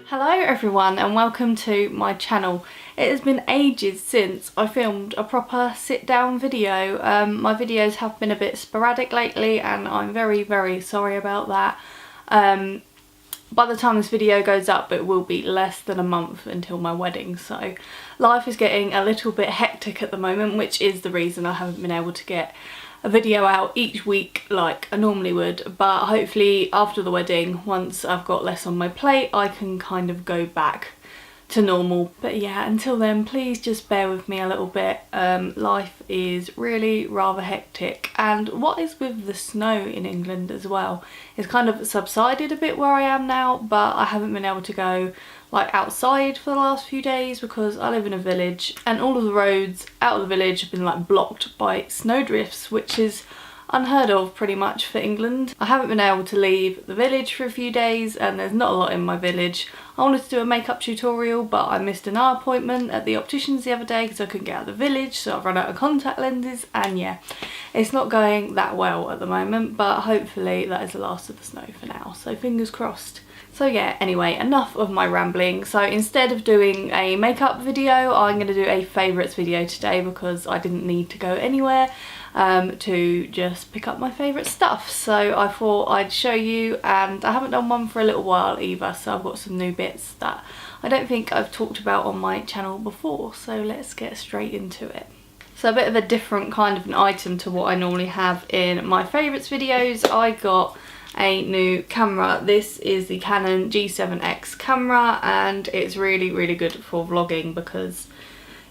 Hello everyone and welcome to my channel. It has been ages since I filmed a proper sit down video. My videos have been a bit sporadic lately and I'm very sorry about that. By the time this video goes up it will be less than a month until my wedding, so life is getting a little bit hectic at the moment, which is the reason I haven't been able to get a video out each week like I normally would, but hopefully after the wedding, once I've got less on my plate, I can kind of go back to normal. But yeah, until then please just bear with me a little bit. Life is really rather hectic, and what is with the snow in England as well, it's kind of subsided a bit where I am now, but I haven't been able to go like outside for the last few days because I live in a village and all of the roads out of the village have been like blocked by snowdrifts, which is unheard of pretty much for England. I haven't been able to leave the village for a few days and there's not a lot in my village. I wanted to do a makeup tutorial but I missed an eye appointment at the opticians the other day because I couldn't get out of the village, so I've run out of contact lenses, and yeah, it's not going that well at the moment, but hopefully that is the last of the snow for now, so fingers crossed. So yeah, anyway, enough of my rambling. So instead of doing a makeup video, I'm going to do a favourites video today because I didn't need to go anywhere to just pick up my favourite stuff. So I thought I'd show you, and I haven't done one for a little while either, so I've got some new bits that I don't think I've talked about on my channel before. So let's get straight into it. So a bit of a different kind of an item to what I normally have in my favourites videos. I got a new camera. This is the Canon G7X camera and it's really good for vlogging because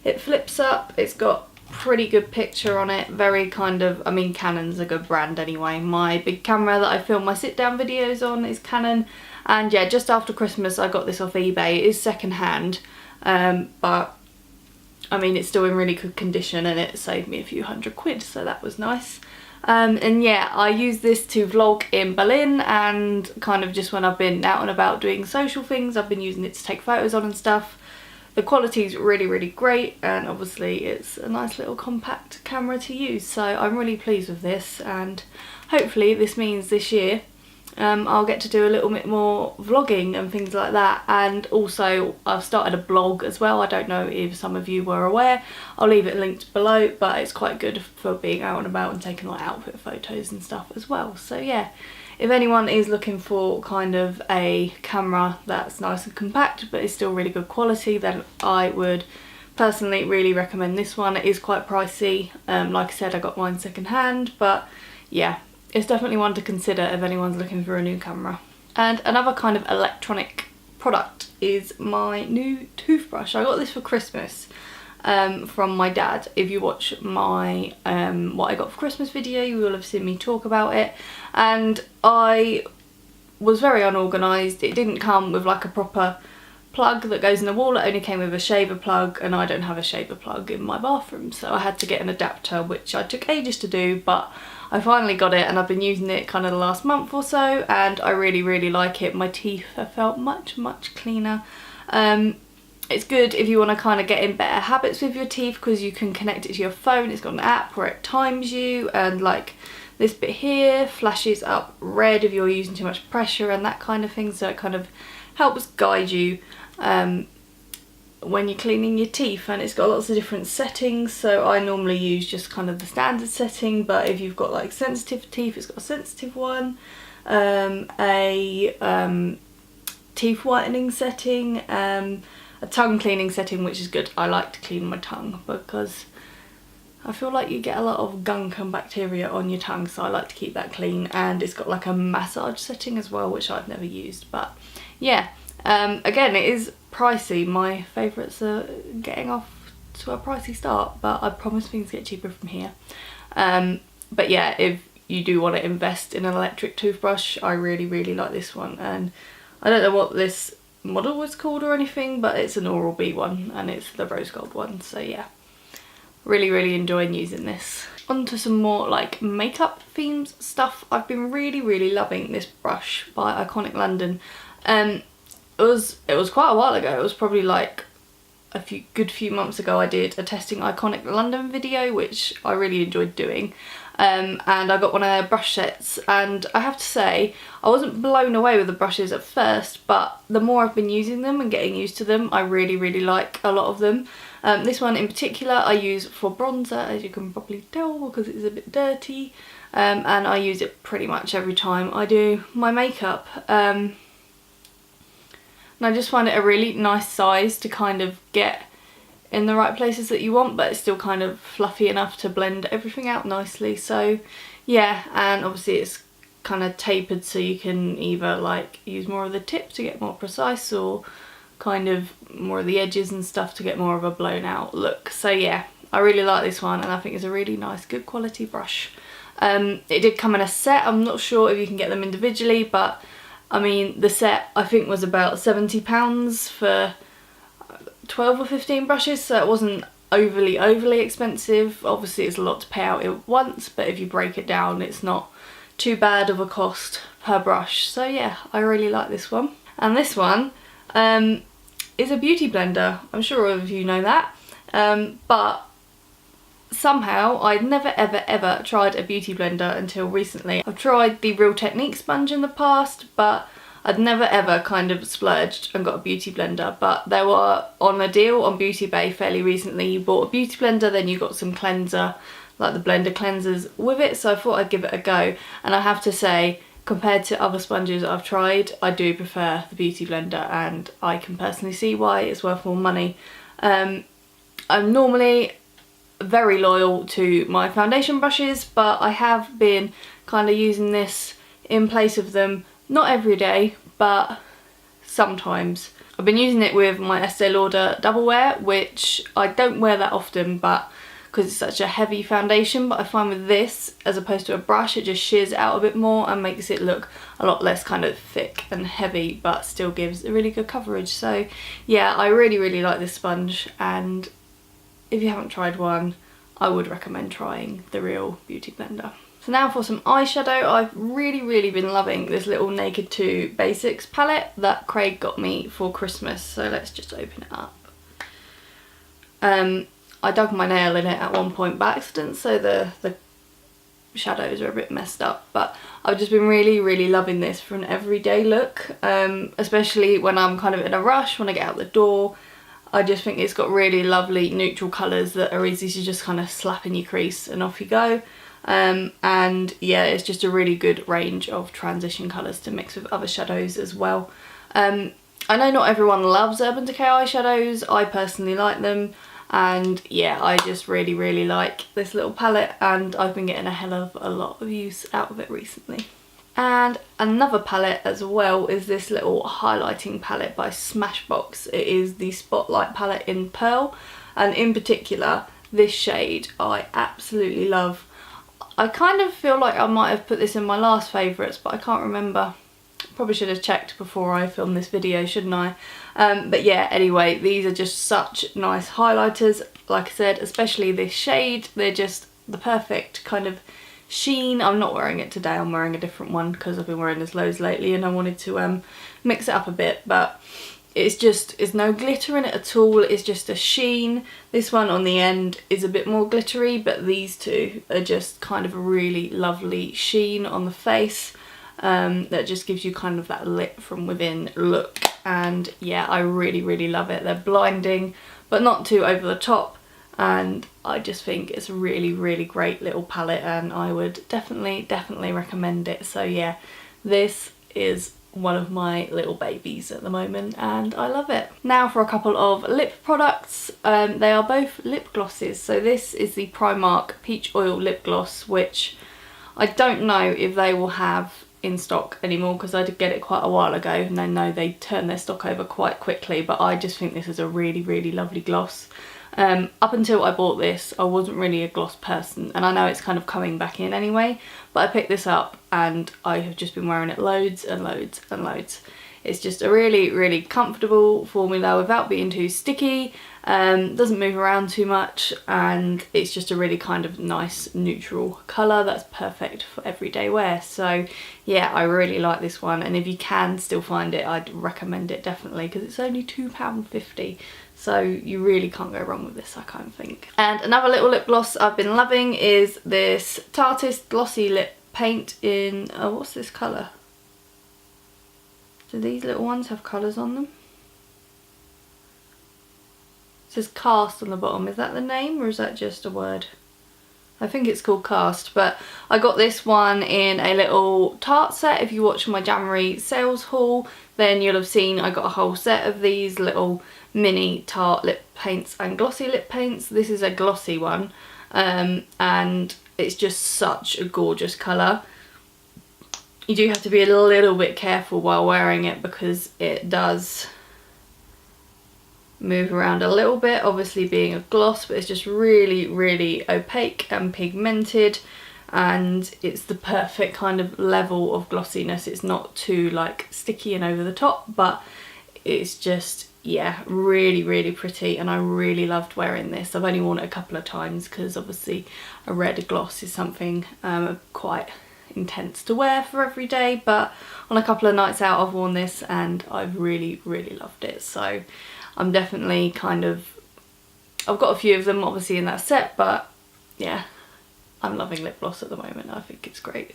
it flips up, it's got pretty good picture on it, very kind of, I mean Canon's a good brand anyway. My big camera that I film my sit down videos on is Canon, and yeah, just after Christmas I got this off eBay. It is second hand, but I mean it's still in really good condition and it saved me a few £100, so that was nice. And yeah, I use this to vlog in Berlin and kind of just when I've been out and about doing social things, I've been using it to take photos on and stuff. The quality is really great, and obviously it's a nice little compact camera to use, so I'm really pleased with this, and hopefully this means this year I'll get to do a little bit more vlogging and things like that. And also I've started a blog as well. I don't know if some of you were aware. I'll leave it linked below, but it's quite good for being out and about and taking like outfit photos and stuff as well. So yeah, if anyone is looking for kind of a camera that's nice and compact but is still really good quality, then I would personally really recommend this one. It is quite pricey. Like I said, I got mine second hand, but yeah, it's definitely one to consider if anyone's looking for a new camera. And another kind of electronic product is my new toothbrush. I got this for Christmas from my dad. If you watch my what I got for Christmas video, you will have seen me talk about it. And I was very unorganised. It didn't come with like a proper plug that goes in the wall. It only came with a shaver plug, and I don't have a shaver plug in my bathroom, so I had to get an adapter, which I took ages to do, but I finally got it and I've been using it kind of the last month or so, and I really like it. My teeth have felt much cleaner. It's good if you want to kind of get in better habits with your teeth because you can connect it to your phone. It's got an app where it times you, and like this bit here flashes up red if you're using too much pressure and that kind of thing, so it kind of helps guide you when you're cleaning your teeth. And it's got lots of different settings, so I normally use just kind of the standard setting, but if you've got like sensitive teeth, it's got a sensitive one, a teeth whitening setting, a tongue cleaning setting, which is good. I like to clean my tongue because I feel like you get a lot of gunk and bacteria on your tongue, so I like to keep that clean. And it's got like a massage setting as well, which I've never used, but yeah. Again, it is pricey. My favourites are getting off to a pricey start, but I promise things get cheaper from here. But yeah, if you do want to invest in an electric toothbrush, I really like this one. And I don't know what this model was called or anything, but it's an Oral-B one and it's the rose gold one, so yeah, really enjoying using this. On to some more like makeup themes stuff. I've been really loving this brush by Iconic London. It was quite a while ago. It was probably like a good few months ago I did a testing Iconic London video, which I really enjoyed doing. and I got one of their brush sets, and I have to say I wasn't blown away with the brushes at first, but the more I've been using them and getting used to them, I really like a lot of them. This one in particular I use for bronzer, as you can probably tell because it's a bit dirty, and I use it pretty much every time I do my makeup. And I just find it a really nice size to kind of get in the right places that you want, but it's still kind of fluffy enough to blend everything out nicely. So yeah, and obviously it's kind of tapered, so you can either like use more of the tip to get more precise, or kind of more of the edges and stuff to get more of a blown out look. So yeah, I really like this one, and I think it's a really nice, good quality brush. It did come in a set. I'm not sure if you can get them individually, but I mean the set I think was about £70 for 12 or 15 brushes, so it wasn't overly expensive. Obviously it's a lot to pay out at once, but if you break it down it's not too bad of a cost per brush. So yeah, I really like this one. And this one is a beauty blender. I'm sure all of you know that, but somehow I'd never ever tried a beauty blender until recently. I've tried the Real Technique sponge in the past, but I'd never ever kind of splurged and got a beauty blender. But they were on a deal on Beauty Bay fairly recently. You bought a beauty blender, then you got some cleanser, like the blender cleansers with it, so I thought I'd give it a go. And I have to say, compared to other sponges I've tried, I do prefer the beauty blender, and I can personally see why it's worth more money. I'm normally very loyal to my foundation brushes, but I have been kind of using this in place of them. Not every day, but sometimes. I've been using it with my Estee Lauder Double Wear, which I don't wear that often, but because it's such a heavy foundation, but I find with this, as opposed to a brush, it just shears out a bit more and makes it look a lot less kind of thick and heavy, but still gives a really good coverage. So yeah, I really like this sponge, and if you haven't tried one, I would recommend trying the Real Beauty Blender. So now for some eyeshadow. I've really been loving this little Naked 2 Basics palette that Craig got me for Christmas. So let's just open it up. I dug my nail in it at one point by accident, so the shadows are a bit messed up, but I've just been really loving this for an everyday look, especially when I'm kind of in a rush, when I get out the door. I just think it's got really lovely neutral colours that are easy to just kind of slap in your crease and off you go. And yeah, it's just a really good range of transition colours to mix with other shadows as well. I know not everyone loves Urban Decay eyeshadows. I personally like them, and yeah, I just really like this little palette, and I've been getting a hell of a lot of use out of it recently. And another palette as well is this little highlighting palette by Smashbox. It is the Spotlight palette in Pearl, and in particular this shade I absolutely love. I kind of feel like I might have put this in my last favourites, but I can't remember. Probably should have checked before I filmed this video, shouldn't I? But yeah, anyway, these are just such nice highlighters. Like I said, especially this shade, they're just the perfect kind of sheen. I'm not wearing it today, I'm wearing a different one because I've been wearing this loads lately, and I wanted to mix it up a bit, but it's no glitter in it at all. It's just a sheen. This one on the end is a bit more glittery, but these two are just kind of a really lovely sheen on the face, that just gives you kind of that lit from within look. And yeah, I really love it. They're blinding, but not too over the top, and I just think it's a really great little palette, and I would definitely recommend it. So yeah, this is one of my little babies at the moment, and I love it. Now for a couple of lip products. They are both lip glosses. So this is the Primark Peach Oil Lip Gloss, which I don't know if they will have in stock anymore, because I did get it quite a while ago, and I know they turn their stock over quite quickly, but I just think this is a really lovely gloss. Up until I bought this, I wasn't really a gloss person, and I know it's kind of coming back in anyway, but I picked this up and I have just been wearing it loads and loads. It's just a really comfortable formula without being too sticky, doesn't move around too much, and it's just a really kind of nice neutral colour that's perfect for everyday wear. So yeah, I really like this one, and if you can still find it, I'd recommend it definitely, because it's only £2.50. So you really can't go wrong with this, I kind of think. And another little lip gloss I've been loving is this Tarteist Glossy Lip Paint in, oh, what's this colour? Do these little ones have colours on them? It says Cast on the bottom. Is that the name, or is that just a word? I think it's called Cast, but I got this one in a little Tarte set. If you watch my January sales haul, then you'll have seen I got a whole set of these little mini Tarte lip paints and glossy lip paints. This is a glossy one, and it's just such a gorgeous colour. You do have to be a little bit careful while wearing it, because it does move around a little bit, obviously being a gloss, but it's just really opaque and pigmented, and it's the perfect kind of level of glossiness. It's not too like sticky and over the top, but it's just, yeah, really pretty, and I really loved wearing this. I've only worn it a couple of times because obviously a red gloss is something quite intense to wear for every day, but on a couple of nights out I've worn this and I've really loved it. So I'm definitely kind of, I've got a few of them obviously in that set, but yeah, I'm loving lip gloss at the moment. I think it's great.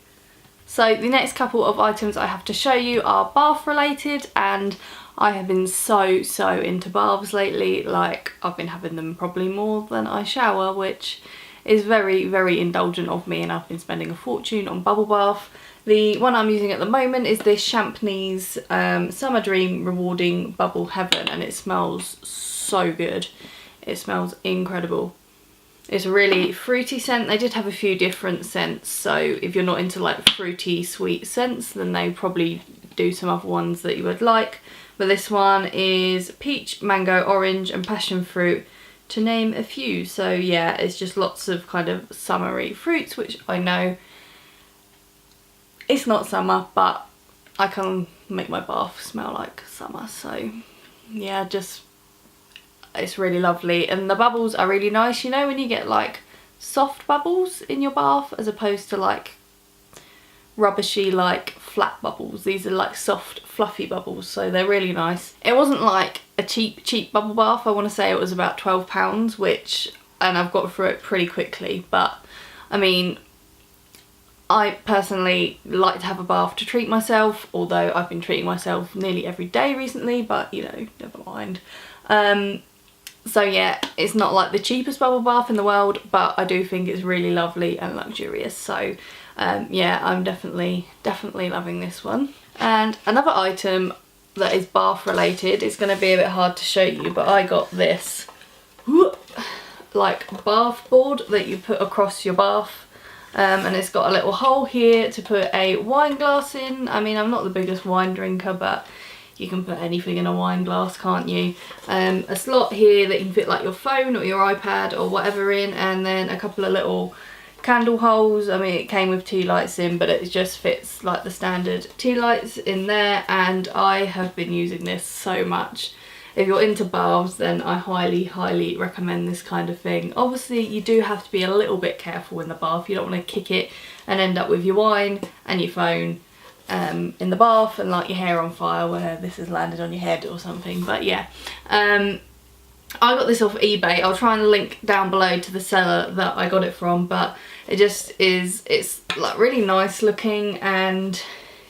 So the next couple of items I have to show you are bath related, and I have been so into baths lately. Like, I've been having them probably more than I shower, which is very indulgent of me, and I've been spending a fortune on bubble bath. The one I'm using at the moment is this Champneys Summer Dream Rewarding Bubble Heaven, and it smells so good. It smells incredible. It's a really fruity scent. They did have a few different scents, so if you're not into like fruity sweet scents, then they probably do some other ones that you would like. But this one is peach, mango, orange and passion fruit, to name a few. So yeah, it's just lots of kind of summery fruits, which I know it's not summer, but I can make my bath smell like summer. So yeah, just, it's really lovely, and the bubbles are really nice. You know when you get like soft bubbles in your bath as opposed to like rubbishy like flat bubbles, these are like soft fluffy bubbles, so they're really nice. It wasn't like a cheap bubble bath. I want to say it was about £12, which, and I've got through it pretty quickly, but I mean, I personally like to have a bath to treat myself, although I've been treating myself nearly every day recently, but you know, never mind. So yeah, it's not like the cheapest bubble bath in the world, but I do think it's really lovely and luxurious. So yeah, I'm definitely loving this one. And another item that is bath related, it's going to be a bit hard to show you, but I got this like bath board that you put across your bath, and it's got a little hole here to put a wine glass in. I mean, I'm not the biggest wine drinker, but you can put anything in a wine glass, can't you? A slot here that you can fit like your phone or your iPad or whatever in, and then a couple of little candle holes. I mean, it came with tea lights in, but it just fits like the standard tea lights in there, and I have been using this so much. If you're into baths, then I highly recommend this kind of thing. Obviously you do have to be a little bit careful in the bath. You don't want to kick it and end up with your wine and your phone in the bath and light your hair on fire where this has landed on your head or something. But yeah, I got this off eBay. I'll try and link down below to the seller that I got it from, but it just is, it's like really nice looking, and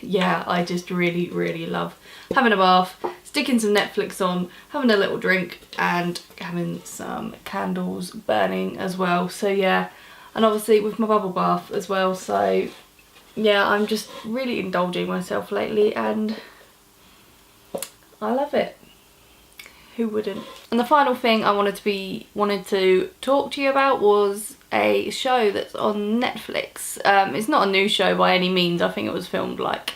yeah, I just really love having a bath, sticking some Netflix on, having a little drink and having some candles burning as well. So yeah, and obviously with my bubble bath as well. So yeah, I'm just really indulging myself lately and I love it. Who wouldn't? And the final thing I wanted to talk to you about was a show that's on Netflix. It's not a new show by any means. I think it was filmed like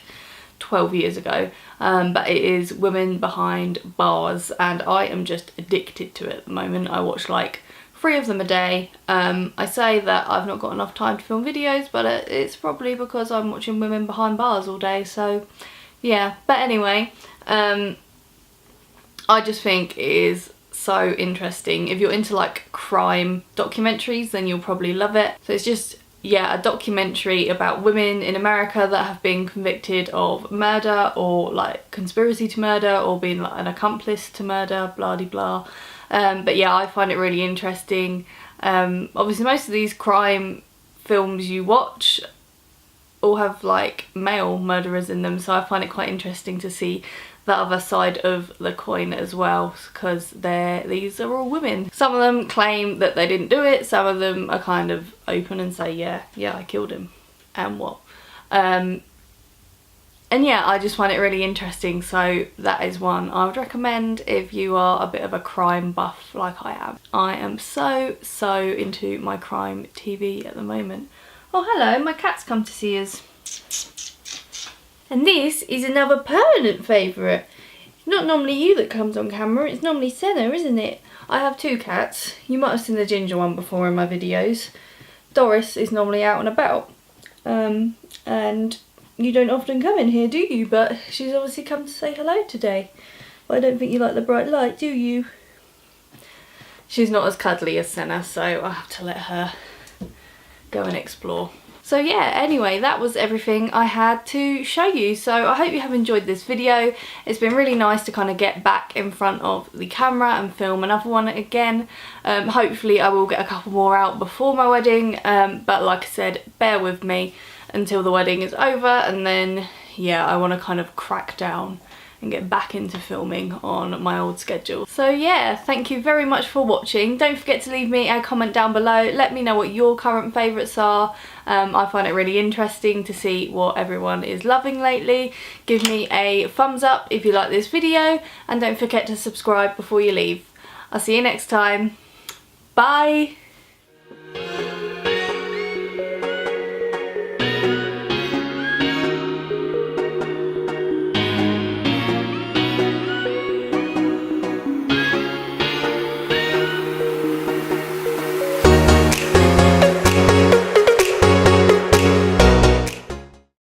12 years ago, but it is Women Behind Bars, and I am just addicted to it at the moment. I watch like 3 of them a day. I say that I've not got enough time to film videos, but it's probably because I'm watching Women Behind Bars all day, so yeah. But anyway, I just think it is so interesting. If you're into like crime documentaries, then you'll probably love it. So it's just, yeah, a documentary about women in America that have been convicted of murder or like conspiracy to murder or being like an accomplice to murder, blah de blah. But yeah, I find it really interesting. Obviously most of these crime films you watch all have like male murderers in them, so I find it quite interesting to see the other side of the coin as well, because these are all women. Some of them claim that they didn't do it, some of them are kind of open and say yeah I killed him and what. And yeah, I just find it really interesting, so that is one I would recommend if you are a bit of a crime buff like I am. I am so into my crime TV at the moment. Oh hello, my cat's come to see us. And this is another permanent favourite. It's not normally you that comes on camera, it's normally Senna, isn't it? I have two cats. You might have seen the ginger one before in my videos. Doris is normally out and about. And you don't often come in here, do you? But she's obviously come to say hello today. But I don't think you like the bright light, do you? She's not as cuddly as Senna, so I'll have to let her go and explore. So yeah, anyway, that was everything I had to show you. So I hope you have enjoyed this video. It's been really nice to kind of get back in front of the camera and film another one again. Hopefully I will get a couple more out before my wedding, but like I said, bear with me until the wedding is over, and then yeah, I want to kind of crack down and get back into filming on my old schedule. So yeah, thank you very much for watching. Don't forget to leave me a comment down below. Let me know what your current favourites are. I find it really interesting to see what everyone is loving lately. Give me a thumbs up if you like this video, and don't forget to subscribe before you leave. I'll see you next time. Bye!